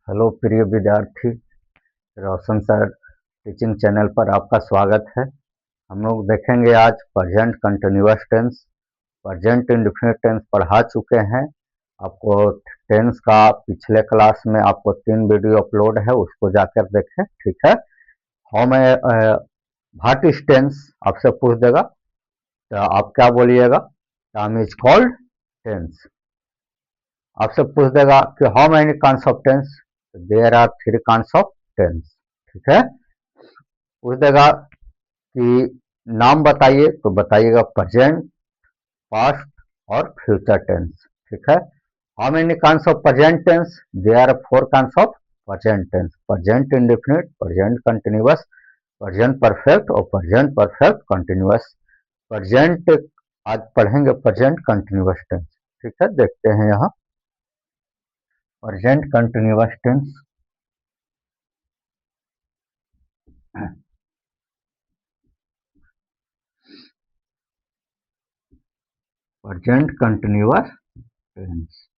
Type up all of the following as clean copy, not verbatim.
Hello प्रिय विद्यार्थी, रोशन sir teaching channel पर आपका स्वागत है। हम लोग देखेंगे आज present continuous tense. Present indefinite tense पढ़ा चुके हैं। आपको टेंस का पिछले क्लास में आपको 3 वीडियो अपलोड है, उसको जाकर देखें। ठीक है। हाउ मैं व्हाट इज टेंस आपसे पूछ देगा तो आप क्या बोलिएगा? Term is called tense. आपसे पूछ देगा कि how many kinds of tense, there are 3 kinds of tense. ठीक है। पूछ देगा कि नाम बताइए, तो बताइएगा प्रेजेंट, पास्ट और फ्यूचर टेंस। ठीक है। How many kinds of present tense? There are 4 kinds of present tense: present indefinite, present continuous, present perfect और प्रेजेंट परफेक्ट कंटिन्यूअस। प्रेजेंट आज पढ़ेंगे प्रेजेंट कंटिन्यूअस टेंस। ठीक है, देखते हैं यहाँ present continuous tense. Present continuous tense.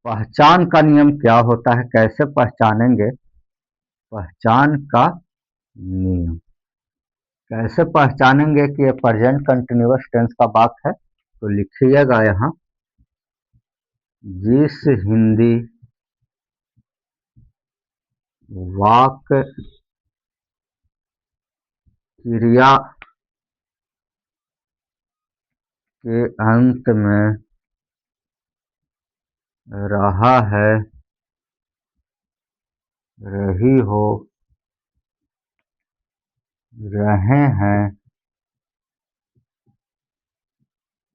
पहचान का नियम क्या होता है, कैसे पहचानेंगे? पहचान का नियम कैसे पहचानेंगे कि ये प्रेजेंट कंटिन्यूअस टेंस का वाक्य है? तो लिखिएगा यहाँ, जिस हिंदी वाक्य क्रिया के अंत में रहा है, रही हो, रहे हैं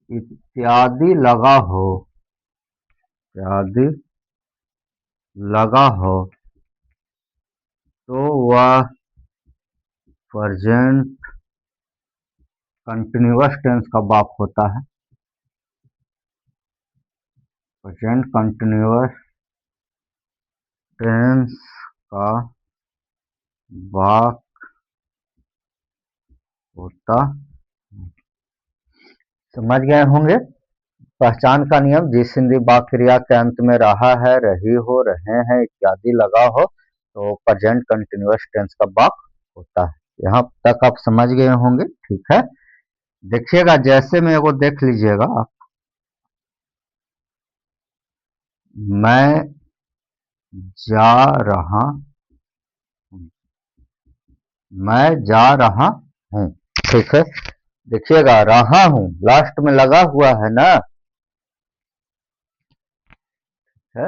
इत्यादि लगा हो, इत्यादि लगा हो, तो वह प्रेजेंट कंटिन्यूअस टेंस का वाक्य होता है। प्रेजेंट कंटिन्यूअस टेंस का वाक्य होता। समझ गए होंगे पहचान का नियम। जिस हिंदी वाक्य क्रिया के अंत में रहा है, रही हो, रहे हैं इत्यादि लगा हो, तो प्रेजेंट कंटिन्यूअस टेंस का वाक्य होता है। यहाँ तक आप समझ गए होंगे। ठीक है। देखिएगा, जैसे में वो देख लीजिएगा आप, मैं जा रहा हूं, मैं जा रहा हूं। ठीक है। देखिएगा, रहा हूं लास्ट में लगा हुआ है ना, है?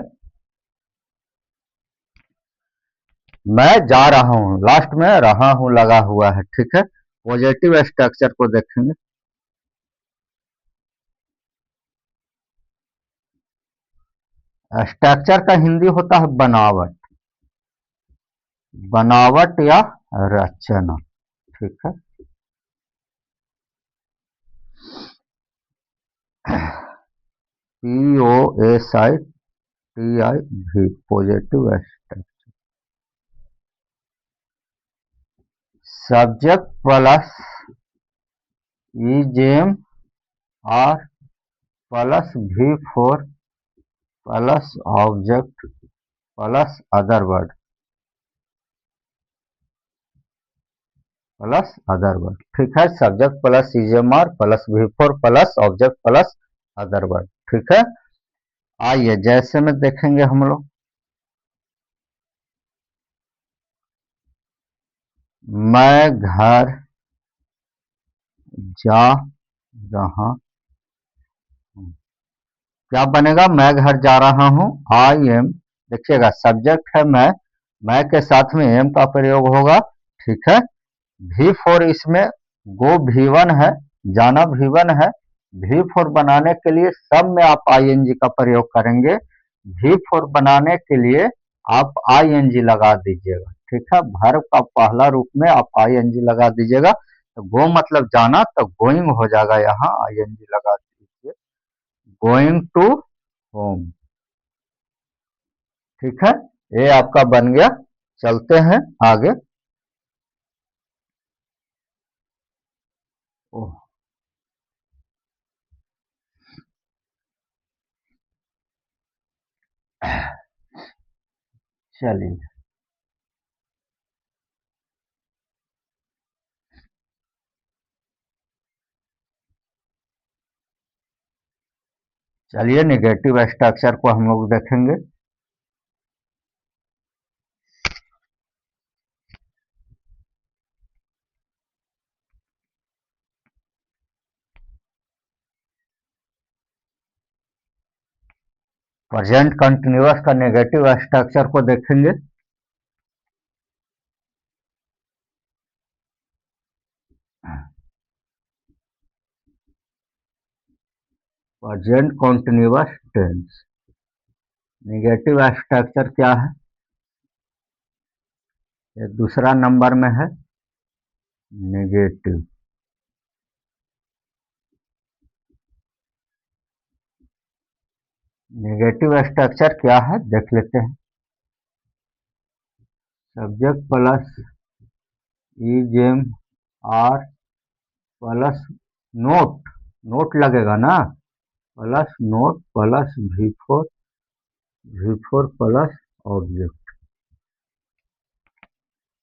मैं जा रहा हूं लास्ट में रहा हूं लगा हुआ है। ठीक है। पॉजिटिव स्ट्रक्चर को देखेंगे। स्ट्रक्चर का हिंदी होता है बनावट, बनावट या रचना। ठीक है। POSITIV, positive structure. Subject plus is am are plus V4 plus object plus other word, plus other word. ठीक है। Subject plus is am are plus V4 plus object plus other word. ठीक है। आइए जैसे में देखेंगे हम लोग, मैं घर जा रहा हूं। क्या बनेगा? मैं घर जा रहा हूं। आई एम, देखिएगा सब्जेक्ट है मैं के साथ में एम का प्रयोग होगा। ठीक है। V4 इसमें गो V1 है, जाना V1 है। V4 बनाने के लिए सब में आप ING का प्रयोग करेंगे। V4 बनाने के लिए आप ING लगा दीजिएगा। ठीक है। वर्ब का पहला रूप में आप ING लगा दीजिएगा। तो गो मतलब जाना, तो गोइंग हो जाएगा। यहाँ ING लगा दीजिए, गोइंग टू होम। ठीक है। ये आपका बन गया। चलते हैं आगे। ओह, चलिए, नेगेटिव स्ट्रक्चर को हम लोग देखेंगे। प्रेजेंट कंटिन्यूअस का नेगेटिव स्ट्रक्चर को देखेंगे। Present continuous tense negative structure क्या है? ये दूसरा नंबर में है, नेगेटिव। नेगेटिव स्ट्रक्चर क्या है देख लेते हैं। Subject plus is am are plus not, not लगेगा ना, plus not plus V four plus object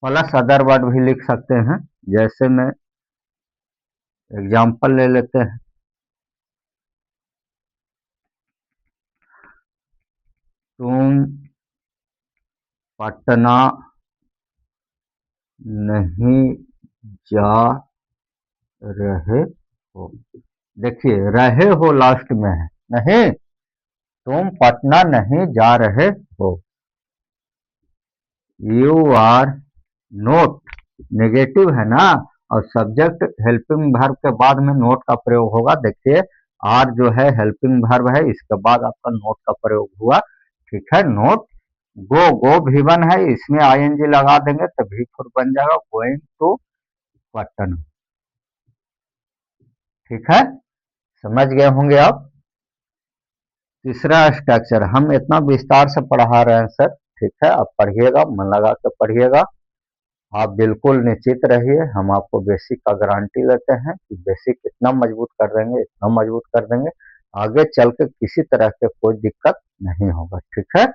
plus other word भी लिख सकते हैं। जैसे में एग्जाम्पल ले लेते हैं। तुम पटना नहीं जा रहे हो। देखिए, रहे हो लास्ट में है, नहीं, तुम पटना नहीं जा रहे हो। यू आर नोट नेगेटिव है ना, और सब्जेक्ट हेल्पिंग वर्ब के बाद में नोट का प्रयोग होगा। देखिए, आर जो है हेल्पिंग वर्ब है, इसके बाद आपका नोट का प्रयोग हुआ। ठीक है, नोट। गो, गो भी वन है, इसमें आईएनजी लगा देंगे तो भी फोर बन जाएगा, गोइंग टू पटना। ठीक है, समझ गए होंगे आप। तीसरा स्ट्रक्चर हम इतना विस्तार से पढ़ा रहे हैं सर, ठीक है, आप पढ़िएगा, मन लगा के पढ़िएगा। आप बिल्कुल निश्चित रहिए, हम आपको बेसिक का गारंटी लेते हैं कि बेसिक इतना मजबूत कर देंगे, इतना मजबूत कर देंगे, आगे चल के किसी तरह के कोई दिक्कत नहीं होगा। ठीक है,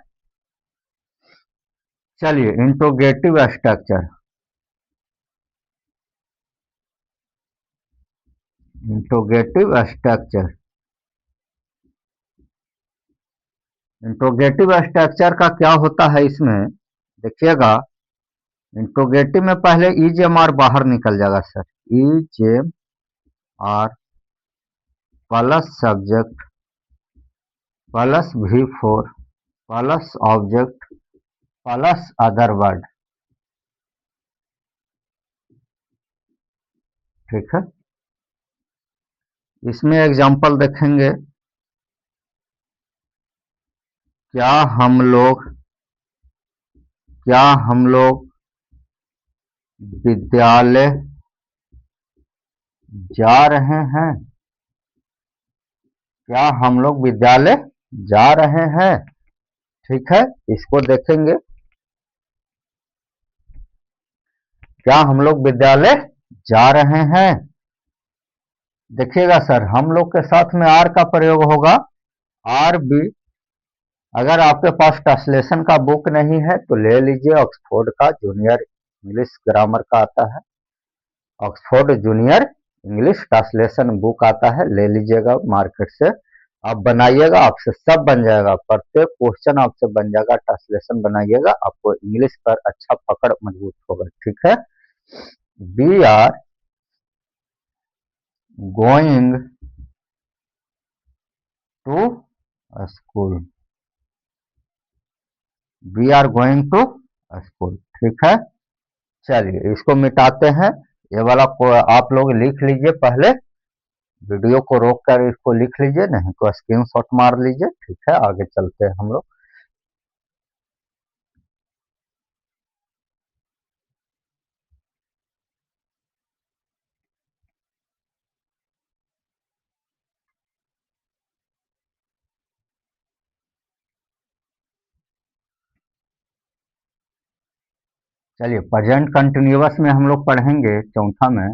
चलिए, interrogative structure. Interrogative structure, interrogative structure का क्या होता है इसमें देखिएगा। इंट्रोगेटिव में पहले इज एम आर बाहर निकल जाएगा sir, is am are plus subject plus V four plus object plus other word. ठीक है, इसमें एग्जांपल देखेंगे। क्या हम लोग क्या हम लोग विद्यालय जा रहे हैं? क्या हम लोग विद्यालय जा रहे हैं? ठीक है, इसको देखेंगे। क्या हम लोग विद्यालय जा रहे हैं? देखिएगा सर, हम लोग के साथ में आर का प्रयोग होगा, आर बी। अगर आपके पास ट्रांसलेशन का बुक नहीं है तो ले लीजिए, ऑक्सफोर्ड का जूनियर इंग्लिश ग्रामर का आता है, Oxford junior English translation book आता है, ले लीजिएगा मार्केट से। आप बनाइएगा, आपसे सब बन जाएगा, प्रत्येक क्वेश्चन आपसे बन जाएगा। ट्रांसलेशन बनाइएगा, आपको इंग्लिश पर अच्छा पकड़ मजबूत होगा। ठीक है, we are going to school, we are going to school. ठीक है, चलिए इसको मिटाते हैं। ये वाला को आप लोग लिख लीजिए, पहले वीडियो को रोक कर इसको लिख लीजिए, नहीं तो स्क्रीनशॉट मार लीजिए। ठीक है, आगे चलते हैं हम लोग। चलिए, प्रेजेंट कंटिन्यूअस में हम लोग पढ़ेंगे चौथा में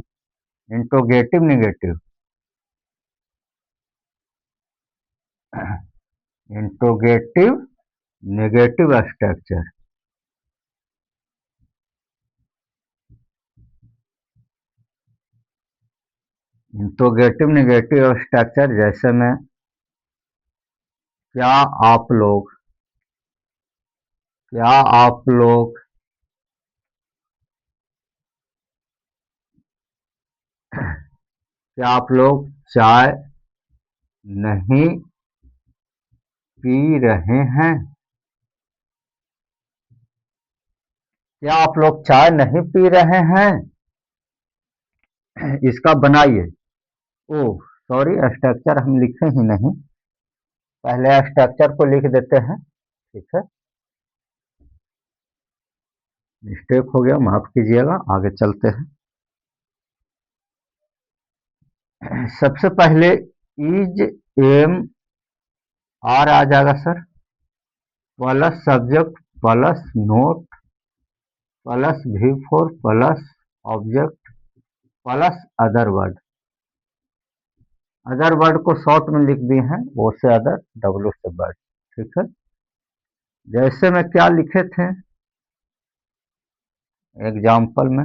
interrogative negative. Interrogative negative structure. Interrogative negative structure जैसे में क्या आप लोग क्या आप लोग क्या आप लोग चाय नहीं पी रहे हैं? क्या आप लोग चाय नहीं पी रहे हैं? इसका बनाइए। ओह सॉरी, स्ट्रक्चर हम लिखे ही नहीं, पहले स्ट्रक्चर को लिख देते हैं। ठीक है, मिस्टेक हो गया, माफ कीजिएगा, आगे चलते हैं। सबसे पहले इज एम आर आ जाएगा sir, plus subject plus not plus V four plus object plus other word. Other word को शॉर्ट में लिख दिए हैं, वो से अदर, डब्ल्यू से वर्ड। ठीक है, जैसे में क्या लिखे थे एग्जाम्पल में,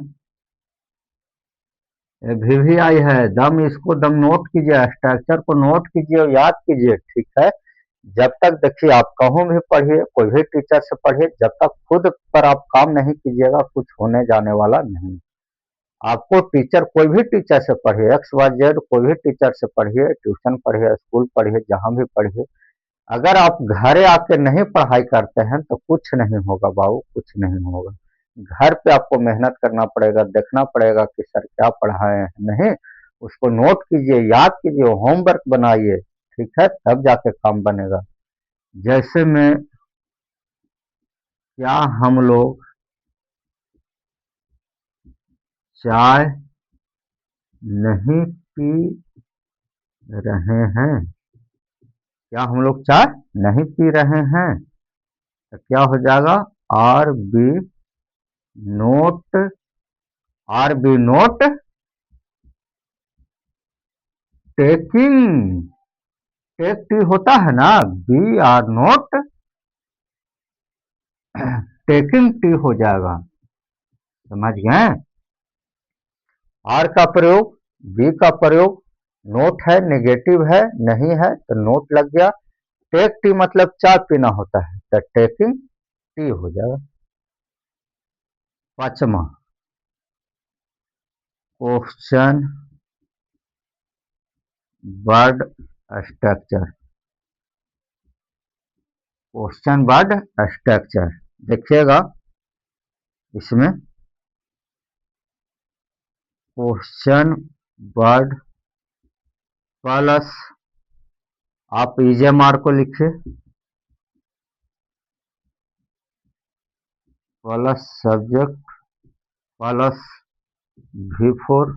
भी आई है, दम, इसको दम नोट कीजिए, स्ट्रक्चर को नोट कीजिए और याद कीजिए। ठीक है, जब तक देखिए आप कहूँ भी पढ़िए, कोई भी टीचर से पढ़िए, जब तक खुद पर आप काम नहीं कीजिएगा कुछ होने जाने वाला नहीं। आपको टीचर, कोई भी टीचर से पढ़िए, एक्स वाई जेड कोई भी टीचर से पढ़िए, ट्यूशन पढ़िए, स्कूल पढ़िए, जहाँ भी पढ़िए, अगर आप घरे आके नहीं पढ़ाई करते हैं तो कुछ नहीं होगा बाबू, कुछ नहीं होगा। घर पे आपको मेहनत करना पड़ेगा, देखना पड़ेगा कि सर क्या पढ़ाए हैं, नहीं, उसको नोट कीजिए, याद कीजिए, होमवर्क बनाइए। ठीक है, तब जाके काम बनेगा। जैसे में क्या हम लोग चाय नहीं पी रहे हैं? क्या हम लोग चाय नहीं पी रहे हैं? तो क्या हो जाएगा, are be not, are be not taking, take T होता है ना, be are not taking T हो जाएगा। समझ गए? आर का प्रयोग, बी का प्रयोग, नोट है नेगेटिव है, नहीं है तो नोट लग गया। टेक टी मतलब चाय पीना होता है, तो टेकिंग टी हो जाएगा। पांचवा, question word structure, question word structure देखिएगा, इसमें क्वेश्चन वर्ड प्लस, आप ईजेएमआर को लिखिए, plus subject plus V four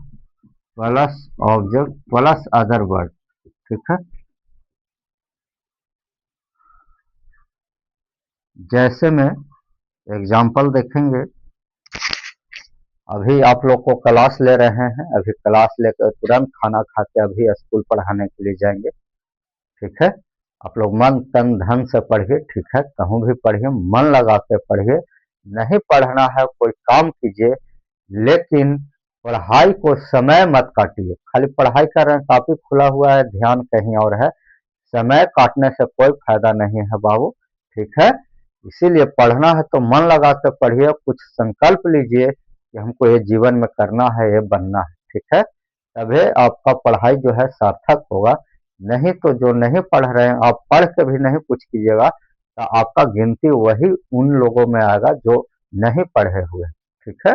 plus object plus other word. ठीक है, जैसे में एग्जाम्पल देखेंगे, अभी आप लोग को क्लास ले रहे हैं, अभी क्लास लेकर तुरंत खाना खा के अभी स्कूल पढ़ाने के लिए जाएंगे। ठीक है, आप लोग मन तन धन से पढ़िए। ठीक है, कहूँ भी पढ़िए, मन लगा के पढ़िए, नहीं पढ़ना है कोई काम कीजिए, लेकिन पढ़ाई को समय मत काटिए। खाली पढ़ाई कर रहे हैं, काफी खुला हुआ है, ध्यान कहीं और है, समय काटने से कोई फायदा नहीं है बाबू। ठीक है, इसीलिए पढ़ना है तो मन लगा के पढ़िए, कुछ संकल्प लीजिए कि हमको ये जीवन में करना है, ये बनना है। ठीक है, तभी आपका पढ़ाई जो है सार्थक होगा। नहीं तो जो नहीं पढ़ रहे हैं, आप पढ़ के भी नहीं कुछ कीजिएगा तो आपका गिनती वही उन लोगों में आएगा जो नहीं पढ़े हुए। ठीक है,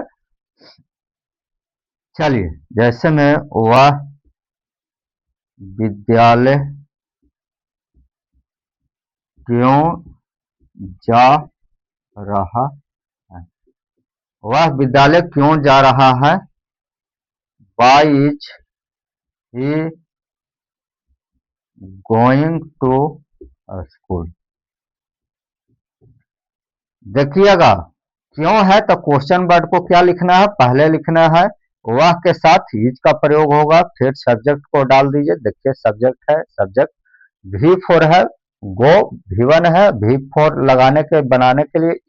चलिए, जैसे में वह विद्यालय क्यों जा रहा है? वह विद्यालय क्यों जा रहा है? Why is he going to school? देखिएगा, क्यों है तो क्वेश्चन वर्ड को क्या लिखना है, पहले लिखना है वह के साथ इज का प्रयोग होगा, फिर सब्जेक्ट को डाल दीजिए। देखिए सब्जेक्ट है, सब्जेक्ट वी फोर है, गो वी वन है, वी फोर लगाने के बनाने के लिए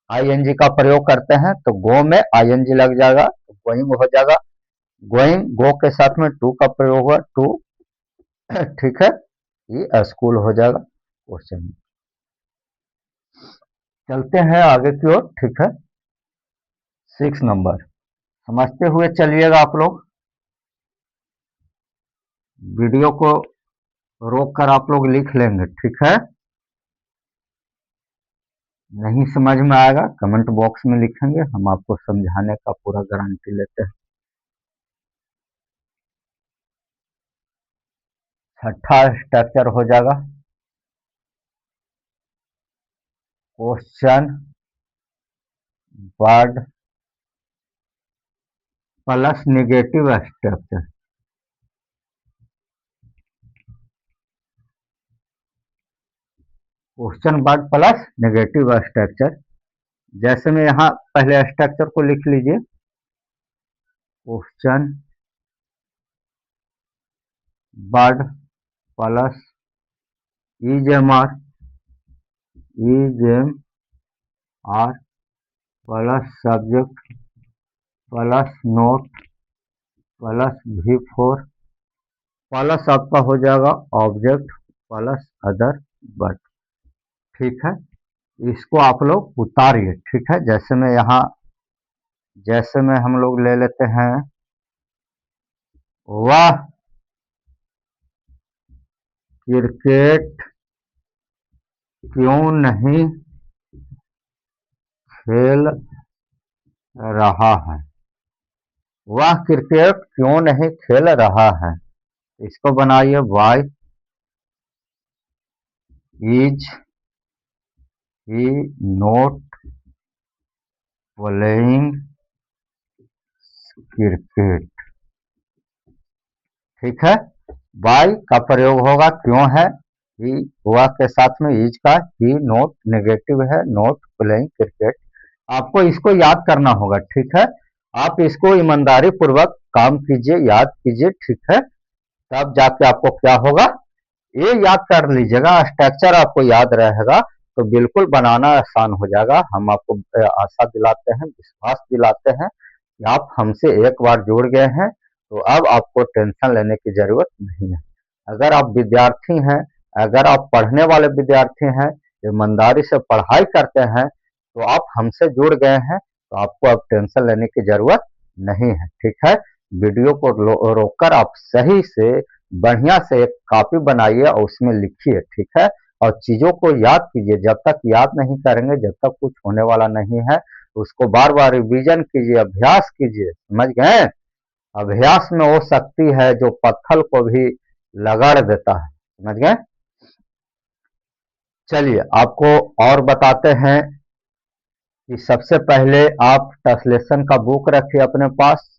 आईएनजी का प्रयोग करते हैं, तो गो में आईएनजी लग जाएगा, गोइंग हो जाएगा। गोइंग, गो के साथ में टू का प्रयोग हुआ, टू। ठीक है, ये स्कूल हो जाएगा क्वेश्चन। चलते हैं आगे की ओर। ठीक है, 6 नंबर समझते हुए चलिएगा आप लोग। वीडियो को रोक कर आप लोग लिख लेंगे। ठीक है, नहीं समझ में आएगा कमेंट बॉक्स में लिखेंगे, हम आपको समझाने का पूरा गारंटी लेते हैं। छठा स्ट्रक्चर हो जाएगा question word plus negative structure. Question word plus negative structure. जैसे में यहाँ पहले स्ट्रक्चर को लिख लीजिए, question word plus EJMR plus subject plus not plus V4 plus आपका हो जाएगा ऑब्जेक्ट प्लस अदर वर्ड। ठीक है, इसको आप लोग उतारिए। ठीक है, जैसे में यहाँ, जैसे में हम लोग ले लेते हैं, वह क्रिकेट क्यों नहीं खेल रहा है। वह क्रिकेट क्यों नहीं खेल रहा है, इसको बनाइए why is he not playing cricket. ठीक है, वाई का प्रयोग होगा क्यों है, ही वह के साथ में इज का, ही नोट नेगेटिव है, नोट प्लेइंग क्रिकेट। आपको इसको याद करना होगा। ठीक है, आप इसको ईमानदारी पूर्वक काम कीजिए, याद कीजिए। ठीक है, तब जाके आपको क्या होगा, ये याद कर लीजिएगा, स्ट्रक्चर आपको याद रहेगा तो बिल्कुल बनाना आसान हो जाएगा। हम आपको आशा दिलाते हैं, विश्वास दिलाते हैं कि आप हमसे एक बार जुड़ गए हैं तो अब आपको टेंशन लेने की जरूरत नहीं है। अगर आप विद्यार्थी हैं, अगर आप पढ़ने वाले विद्यार्थी हैं, ईमानदारी से पढ़ाई करते हैं, तो आप हमसे जुड़ गए हैं तो आपको अब टेंशन लेने की जरूरत नहीं है। ठीक है, वीडियो को रोककर आप सही से बढ़िया से एक कॉपी बनाइए और उसमें लिखिए। ठीक है, और चीजों को याद कीजिए। जब तक याद नहीं करेंगे, जब तक कुछ होने वाला नहीं है, उसको बार बार रिवीजन कीजिए, अभ्यास कीजिए। समझ गए, अभ्यास में वो शक्ति है जो पत्थर को भी लगड़ देता है। समझ गए। चलिए आपको और बताते हैं कि सबसे पहले आप ट्रांसलेशन का बुक रखिए अपने पास,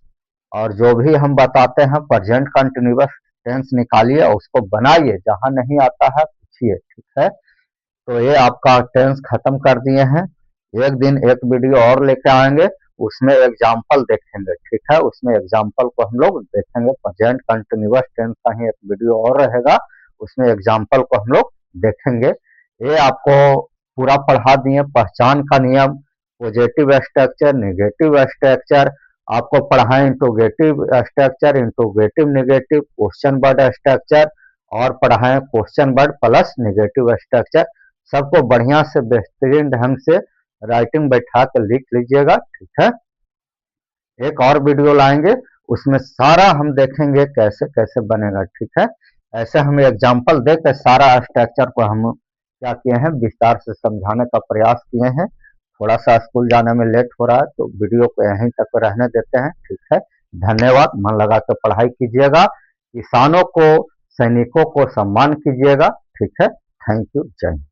और जो भी हम बताते हैं प्रेजेंट कंटिन्यूअस टेंस निकालिए और उसको बनाइए। जहां नहीं आता है पूछिए। ठीक है, तो ये आपका टेंस खत्म कर दिए हैं। एक दिन एक वीडियो और लेके आएंगे, उसमें एग्जाम्पल देखेंगे। ठीक है, उसमें एग्जाम्पल को हम लोग देखेंगे। प्रेजेंट कंटिन्यूअस टेंस का ही एक वीडियो और रहेगा, उसमें एग्जाम्पल को हम लोग देखेंगे। ये आपको पूरा पढ़ा दिए, पहचान का नियम, पॉजिटिव स्ट्रक्चर, नेगेटिव स्ट्रक्चर, आपको पढ़ाएं interrogative structure, interrogative negative, question word structure, और पढ़ाएं question word plus negative structure. सबको बढ़िया से बेहतरीन ढंग से राइटिंग बैठा कर लिख लीजिएगा। ठीक है, एक और वीडियो लाएंगे, उसमें सारा हम देखेंगे कैसे कैसे बनेगा। ठीक है, ऐसे हम एग्जाम्पल देकर सारा स्ट्रक्चर को हम क्या किए हैं, विस्तार से समझाने का प्रयास किए हैं। थोड़ा सा स्कूल जाने में लेट हो रहा है तो वीडियो को यहीं तक रहने देते हैं। ठीक है, धन्यवाद। मन लगा कर पढ़ाई कीजिएगा, किसानों को, सैनिकों को सम्मान कीजिएगा। ठीक है, थैंक यू, जय हिंद।